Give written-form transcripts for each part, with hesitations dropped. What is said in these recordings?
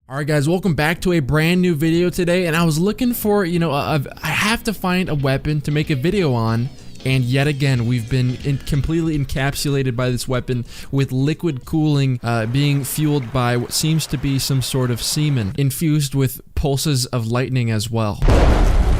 Alright guys, welcome back to a brand new video today, and I was looking for, I have to find a weapon to make a video on, and yet again, we've been completely encapsulated by this weapon with liquid cooling being fueled by what seems to be some sort of semen, infused with pulses of lightning as well.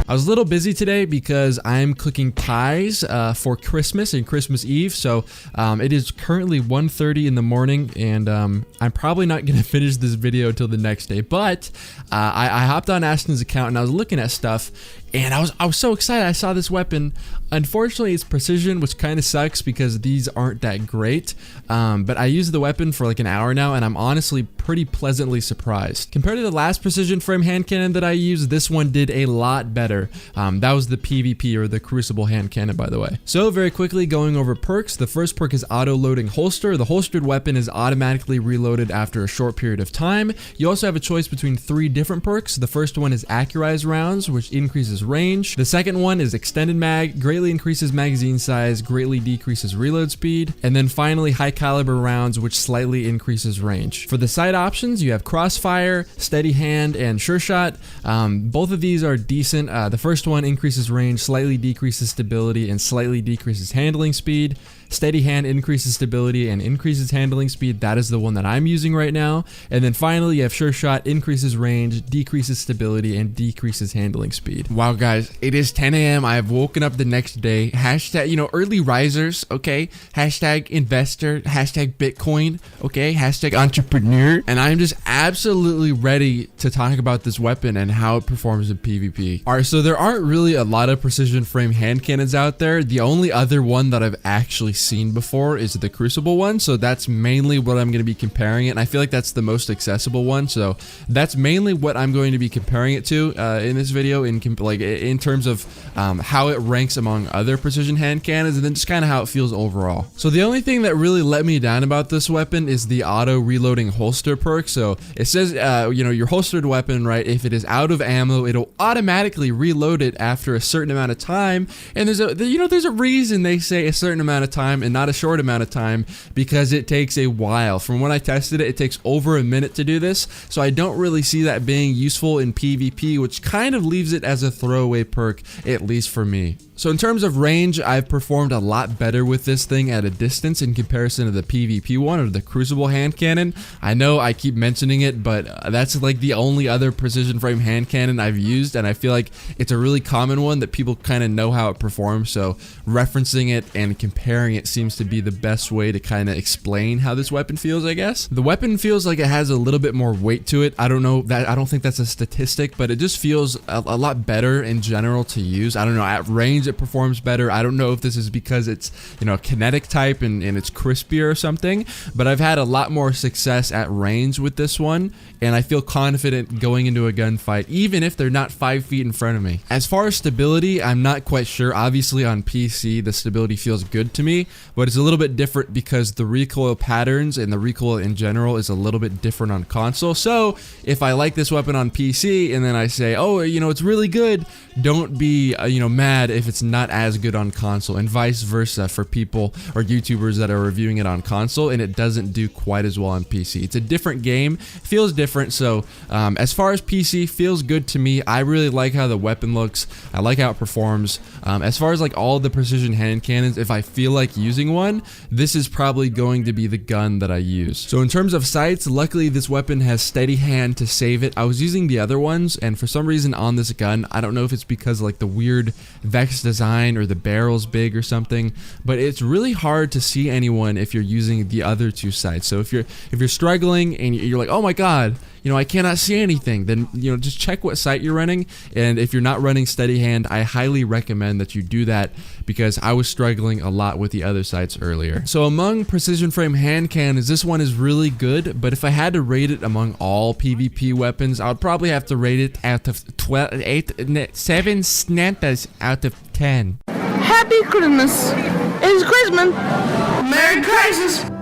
I was a little busy today because I'm cooking pies for Christmas and Christmas Eve, so it is currently 1:30 in the morning, and I'm probably not going to finish this video until the next day, but I hopped on Aston's account and I was looking at stuff, and I was so excited. I saw this weapon. Unfortunately, it's precision, which kind of sucks because these aren't that great, but I used the weapon for like an hour now, and I'm honestly pretty pleasantly surprised. Compared to the last precision frame hand cannon that I used, this one did a lot better. That was the PvP, or the Crucible hand cannon, by the way. So very quickly, going over perks, the first perk is auto-loading holster. The holstered weapon is automatically reloaded after a short period of time. You also have a choice between 3 different perks. The first one is accurized rounds, which increases range. The second one is extended mag, greatly increases magazine size, greatly decreases reload speed. And then finally, high caliber rounds, which slightly increases range. For the side options, you have crossfire, steady hand, and sure shot. Both of these are decent. The first one increases range, slightly decreases stability, and slightly decreases handling speed. Steady hand increases stability and increases handling speed. That is the one that I'm using right now. And then finally, you have sure shot, increases range, decreases stability, and decreases handling speed. Wow, guys, it is 10 a.m. I have woken up the next day. Hashtag, early risers, okay? Hashtag investor, hashtag Bitcoin, okay? Hashtag entrepreneur. And I'm just absolutely ready to talk about this weapon and how it performs in PvP. All right, so there aren't really a lot of precision frame hand cannons out there. The only other one that I've actually seen before is the Crucible one, so that's mainly what I'm going to be comparing it, and I feel like that's the most accessible one, so that's mainly what I'm going to be comparing it to in this video, in terms of how it ranks among other precision hand cannons, and then just kind of how it feels overall. So the only thing that really let me down about this weapon is the auto reloading holster perk. So it says your holstered weapon, right, if it is out of ammo, it'll automatically reload it after a certain amount of time, and there's a reason they say a certain amount of time and not a short amount of time, because it takes a while. From when I tested it, it takes over a minute to do this, so I don't really see that being useful in PvP, which kind of leaves it as a throwaway perk, at least for me. So in terms of range, I've performed a lot better with this thing at a distance in comparison to the PvP one, or the Crucible hand cannon. I know I keep mentioning it, but that's like the only other precision frame hand cannon I've used, and I feel like it's a really common one that people kind of know how it performs, so referencing it and comparing it seems to be the best way to kind of explain how this weapon feels, I guess. The weapon feels like it has a little bit more weight to it. I don't know, I don't think that's a statistic, but it just feels a lot better in general to use. I don't know, at range it performs better. I don't know if this is because it's a kinetic type and it's crispier or something, but I've had a lot more success at range with this one, and I feel confident going into a gunfight even if they're not 5 feet in front of me. As far as stability, I'm not quite sure. Obviously on PC the stability feels good to me, but it's a little bit different because the recoil patterns and the recoil in general is a little bit different on console. So if I like this weapon on PC and then I say, oh, it's really good, don't be mad if it's not as good on console, and vice versa for people or YouTubers that are reviewing it on console and it doesn't do quite as well on PC. It's a different game, feels different. So as far as PC, feels good to me. I really like how the weapon looks. I like how it performs. As far as like all the precision hand cannons, if I feel like using one, this is probably going to be the gun that I use. So in terms of sights, luckily this weapon has steady hand to save it. I was using the other ones, and for some reason on this gun, I don't know if it's because like the weird Vex design or the barrel's big or something, but it's really hard to see anyone if you're using the other 2 sights. So if you're struggling and you're like, oh my god, I cannot see anything, then just check what sight you're running, and if you're not running steady hand, I highly recommend that you do that, because I was struggling a lot with the other sights earlier. So among precision frame hand cannons, this one is really good, but if I had to rate it among all PvP weapons, I would probably have to rate it out of 7 snantas out of 10. Happy Christmas! It's Christmas! Merry Christmas!